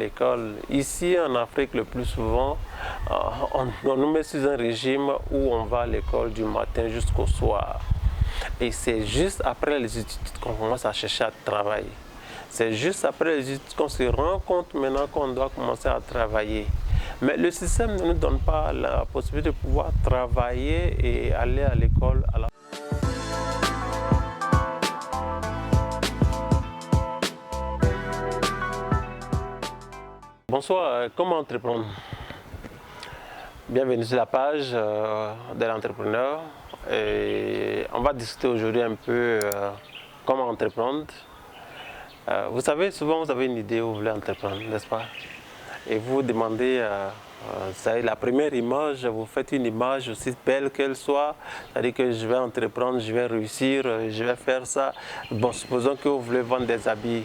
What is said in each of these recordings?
L'école, ici en Afrique, le plus souvent, on nous met sur un régime où on va à l'école du matin jusqu'au soir. Et c'est juste après les études qu'on commence à chercher à travailler. C'est juste après les études qu'on se rend compte maintenant qu'on doit commencer à travailler. Mais le système ne nous donne pas la possibilité de pouvoir travailler et aller à l'école à la Bonsoir, comment entreprendre? Bienvenue sur la page de l'entrepreneur. On va discuter aujourd'hui un peu comment entreprendre. Vous savez, souvent vous avez une idée où vous voulez entreprendre, n'est-ce pas? Et vous vous demandez, la première image, vous faites une image aussi belle qu'elle soit, c'est-à-dire que je vais entreprendre, je vais réussir, je vais faire ça. Bon, supposons que vous voulez vendre des habits.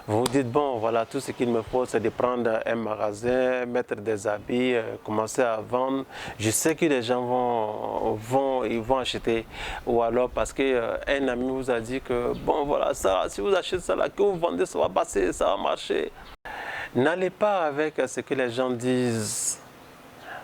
Vous vous dites, bon, voilà, tout ce qu'il me faut, c'est de prendre un magasin, mettre des habits, commencer à vendre. Je sais que les gens ils vont acheter. Ou alors parce qu'un ami vous a dit que, bon, voilà, ça, si vous achetez ça là, que vous vendez, ça va passer, ça va marcher. N'allez pas avec ce que les gens disent,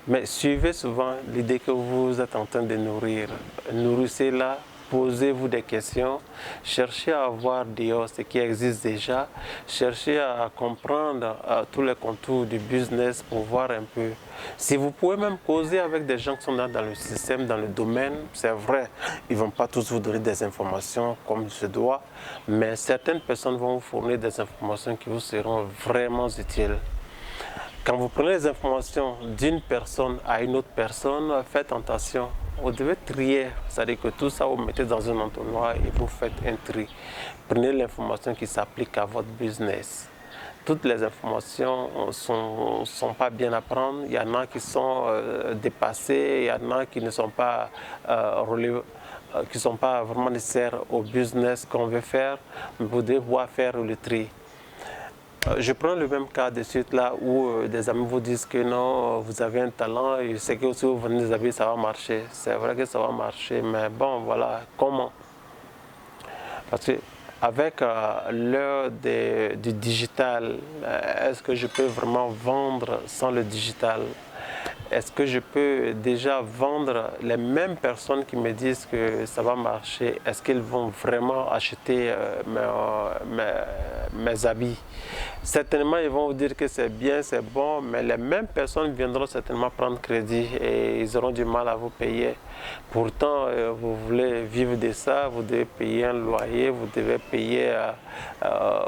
mais suivez souvent l'idée que vous êtes en train de nourrir. Nourrissez-la, posez-vous des questions, cherchez à voir dehors ce qui existe déjà, cherchez à comprendre tous les contours du business pour voir un peu. Si vous pouvez même causer avec des gens qui sont dans le système, dans le domaine, c'est vrai, ils ne vont pas tous vous donner des informations comme il se doit, mais certaines personnes vont vous fournir des informations qui vous seront vraiment utiles. Quand vous prenez les informations d'une personne à une autre personne, faites attention. Vous devez trier, c'est-à-dire que tout ça vous mettez dans un entonnoir et vous faites un tri. Prenez l'information qui s'applique à votre business. Toutes les informations ne sont pas bien à prendre. Il y en a qui sont dépassées, il y en a qui ne sont pas vraiment nécessaires au business qu'on veut faire. Vous devez pouvoir faire le tri. Je prends le même cas de suite là où des amis vous disent que non, vous avez un talent et je sais que si vous vendez des habits, ça va marcher. C'est vrai que ça va marcher, mais bon, voilà, comment? Parce qu'avec l'heure du digital, est-ce que je peux vraiment vendre sans le digital? Est-ce que je peux déjà vendre les mêmes personnes qui me disent que ça va marcher? Est-ce qu'ils vont vraiment acheter mes habits? Certainement, ils vont vous dire que c'est bien, c'est bon, mais les mêmes personnes viendront certainement prendre crédit et ils auront du mal à vous payer. Pourtant, vous voulez vivre de ça, vous devez payer un loyer, vous devez payer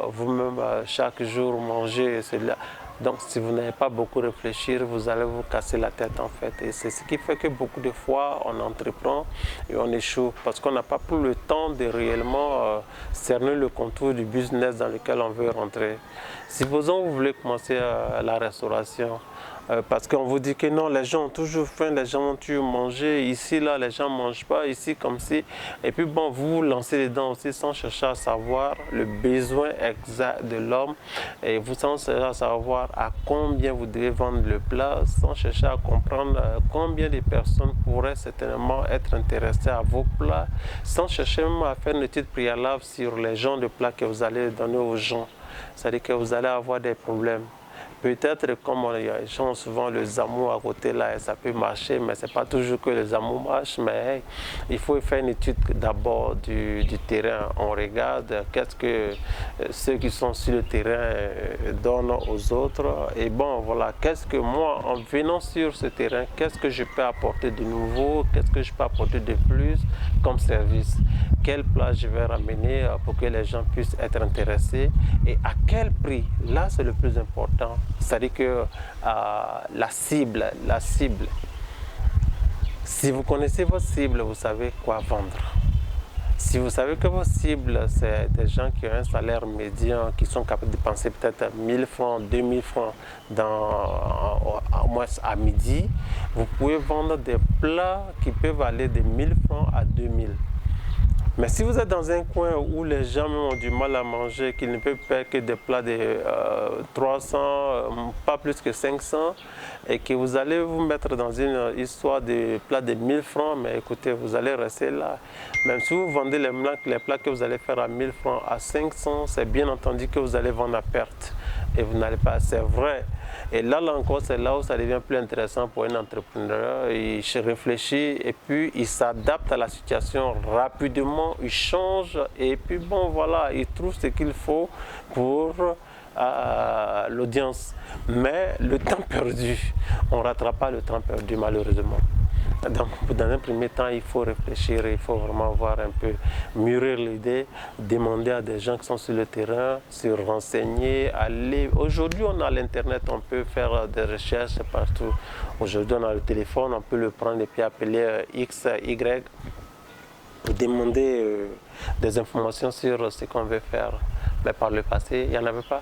vous-même chaque jour manger cela. Donc, si vous n'avez pas beaucoup réfléchir, vous allez vous casser la tête en fait. Et c'est ce qui fait que beaucoup de fois, on entreprend et on échoue parce qu'on n'a pas pris le temps de réellement cerner le contour du business dans lequel on veut rentrer. Supposons que vous voulez commencer la restauration. Parce qu'on vous dit que non, les gens ont toujours faim, les gens ont toujours mangé, ici, là, les gens ne mangent pas, ici, comme si. Et puis bon, vous vous lancez dedans aussi sans chercher à savoir le besoin exact de l'homme et vous sans chercher à savoir à combien vous devez vendre le plat, sans chercher à comprendre combien de personnes pourraient certainement être intéressées à vos plats, sans chercher même à faire une étude préalable sur les genres de plats que vous allez donner aux gens. C'est-à-dire que vous allez avoir des problèmes. Peut-être comme les gens ont souvent le amours à côté là, ça peut marcher, mais ce n'est pas toujours que les amours marchent. Mais hey, il faut faire une étude d'abord du terrain. On regarde qu'est-ce que ceux qui sont sur le terrain donnent aux autres. Et bon, voilà, qu'est-ce que moi, en venant sur ce terrain, qu'est-ce que je peux apporter de nouveau, qu'est-ce que je peux apporter de plus comme service. Quel plat je vais ramener pour que les gens puissent être intéressés et à quel prix. Là, c'est le plus important. C'est-à-dire que la cible, si vous connaissez votre cible, vous savez quoi vendre. Si vous savez que votre cible, c'est des gens qui ont un salaire médian, qui sont capables de dépenser peut-être 1000 francs, 2000 francs au moins à midi, vous pouvez vendre des plats qui peuvent aller de 1000 francs à 2000. Mais si vous êtes dans un coin où les gens ont du mal à manger, qu'ils ne peuvent faire que des plats de 300, pas plus que 500, et que vous allez vous mettre dans une histoire de plats de 1000 francs, mais écoutez, vous allez rester là. Même si vous vendez les plats que vous allez faire à 1000 francs, à 500, c'est bien entendu que vous allez vendre à perte. et vous n'allez pas, c'est vrai. Et là encore, c'est là où ça devient plus intéressant pour un entrepreneur. Il se réfléchit et puis il s'adapte à la situation rapidement, il change et puis bon voilà, il trouve ce qu'il faut pour l'audience. Mais le temps perdu, on ne rattrape pas le temps perdu malheureusement. Donc, dans un premier temps, il faut réfléchir, il faut vraiment voir un peu, mûrir l'idée, demander à des gens qui sont sur le terrain, se renseigner, aller. Aujourd'hui, on a l'Internet, on peut faire des recherches partout. Aujourd'hui, on a le téléphone, on peut le prendre et puis appeler X, Y, pour demander des informations sur ce qu'on veut faire. Mais par le passé, il n'y en avait pas.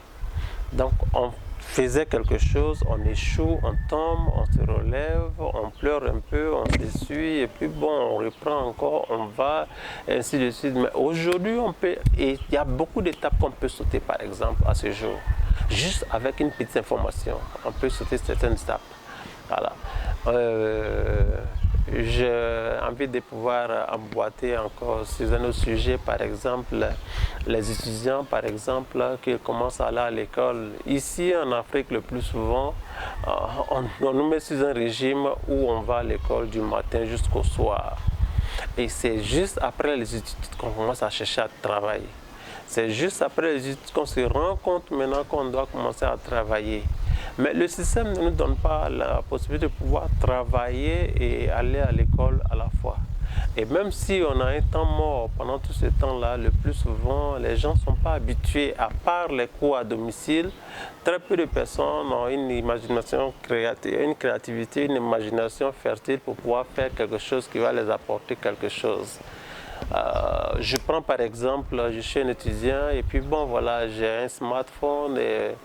Donc, on faisait quelque chose, on échoue, on tombe, on se relève, on pleure un peu, on s'essuie, et puis bon, on reprend encore, on va, et ainsi de suite. Mais aujourd'hui, on peut, et il y a beaucoup d'étapes qu'on peut sauter, par exemple, à ce jour. Juste avec une petite information, on peut sauter certaines étapes. Voilà. J'ai envie de pouvoir emboîter encore sur un autre sujet, par exemple, les étudiants, par exemple, qui commencent à aller à l'école. Ici, en Afrique, le plus souvent, on nous met sur un régime où on va à l'école du matin jusqu'au soir. Et c'est juste après les études qu'on commence à chercher à travailler. C'est juste après les études qu'on se rend compte maintenant qu'on doit commencer à travailler. Mais le système ne nous donne pas la possibilité de pouvoir travailler et aller à l'école à la fois. Et même si on a un temps mort pendant tout ce temps-là, le plus souvent, les gens ne sont pas habitués, à part les cours à domicile. Très peu de personnes ont une imagination créative, une créativité, une imagination fertile pour pouvoir faire quelque chose qui va les apporter quelque chose. Je prends par exemple, je suis un étudiant et puis bon voilà, j'ai un smartphone et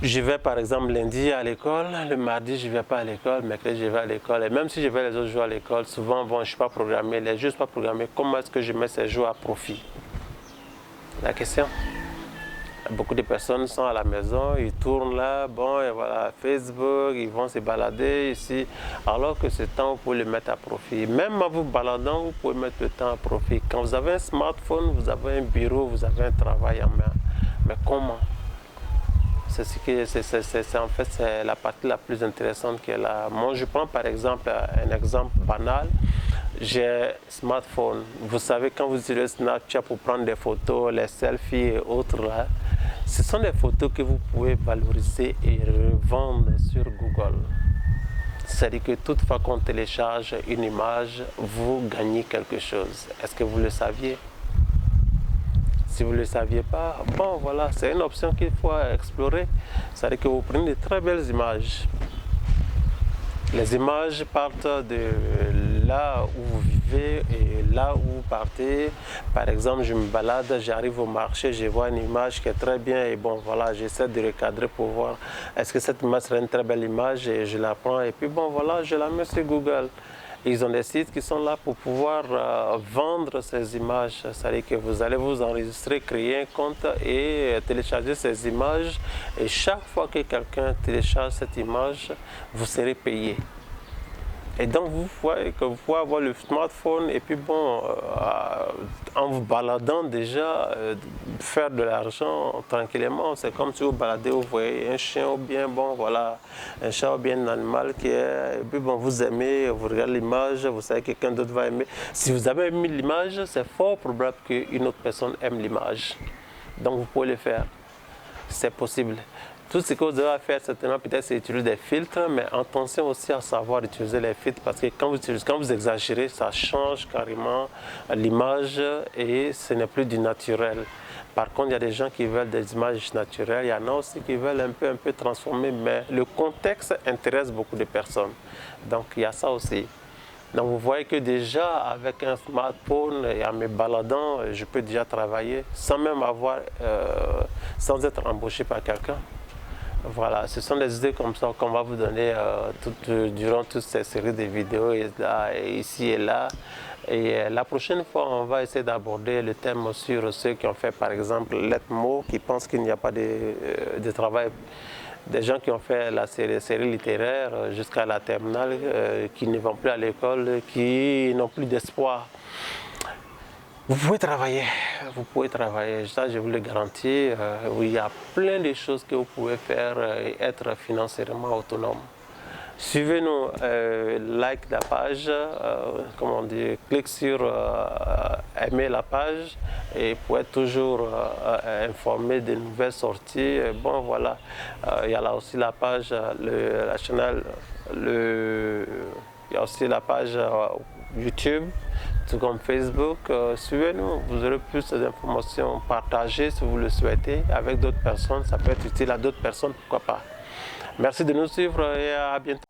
je vais par exemple lundi à l'école, le mardi je ne vais pas à l'école, mercredi je vais à l'école. Et même si je vais les autres jours à l'école, souvent bon, je ne suis pas programmé, les jours ne sont pas programmés. Comment est-ce que je mets ces jours à profit? La question. Beaucoup de personnes sont à la maison, ils tournent là, bon, et voilà, Facebook, ils vont se balader ici, alors que ce temps, vous pouvez le mettre à profit. Même en vous baladant, vous pouvez mettre le temps à profit. Quand vous avez un smartphone, vous avez un bureau, vous avez un travail en main. Mais comment? C'est en fait c'est la partie la plus intéressante qui est là. Moi, je prends par exemple un exemple banal. J'ai un smartphone. Vous savez, quand vous utilisez Snapchat pour prendre des photos, les selfies et autres, là, ce sont des photos que vous pouvez valoriser et revendre sur Google. C'est-à-dire que toute fois qu'on télécharge une image, vous gagnez quelque chose. Est-ce que vous le saviez? Si vous ne le saviez pas, bon voilà, c'est une option qu'il faut explorer. C'est-à-dire que vous prenez de très belles images. Les images partent de là où vous vivez et là où vous partez. Par exemple, je me balade, j'arrive au marché, je vois une image qui est très bien et bon voilà, j'essaie de recadrer pour voir est-ce que cette image serait une très belle image et je la prends et puis bon voilà, je la mets sur Google. Ils ont des sites qui sont là pour pouvoir vendre ces images. C'est-à-dire que vous allez vous enregistrer, créer un compte et télécharger ces images. Et chaque fois que quelqu'un télécharge cette image, vous serez payé. Et donc vous voyez que vous pouvez avoir le smartphone et puis bon, en vous baladant déjà, faire de l'argent tranquillement. C'est comme si vous baladez, vous voyez un chien ou bien, bon voilà, un chat ou bien un animal qui est, et puis bon, vous aimez, vous regardez l'image, vous savez que quelqu'un d'autre va aimer. Si vous avez aimé l'image, c'est fort probable qu'une autre personne aime l'image. Donc vous pouvez le faire, c'est possible. Tout ce que vous devez faire, certainement, peut-être, c'est utiliser des filtres, mais attention aussi à savoir utiliser les filtres parce que quand vous exagérez, ça change carrément l'image et ce n'est plus du naturel. Par contre, il y a des gens qui veulent des images naturelles, il y en a aussi qui veulent un peu transformer, mais le contexte intéresse beaucoup de personnes. Donc, il y a ça aussi. Donc, vous voyez que déjà, avec un smartphone et en me baladant, je peux déjà travailler sans même sans être embauché par quelqu'un. Voilà, ce sont des idées comme ça qu'on va vous donner durant toutes ces séries de vidéos ici et là. Et la prochaine fois, on va essayer d'aborder le thème sur ceux qui ont fait par exemple l'ETMO, qui pensent qu'il n'y a pas de travail. Des gens qui ont fait la série littéraire jusqu'à la terminale, qui ne vont plus à l'école, qui n'ont plus d'espoir. Vous pouvez travailler, ça je vous le garantis. Il y a plein de choses que vous pouvez faire et être financièrement autonome. Suivez-nous, like la page, comment dire, clique sur aimer la page et pour être toujours informé des nouvelles sorties. Bon voilà, il y a là aussi la page, la chaîne, il y a aussi la page YouTube, tout comme Facebook. Suivez-nous, vous aurez plus d'informations partagées si vous le souhaitez avec d'autres personnes. Ça peut être utile à d'autres personnes, pourquoi pas. Merci de nous suivre et à bientôt.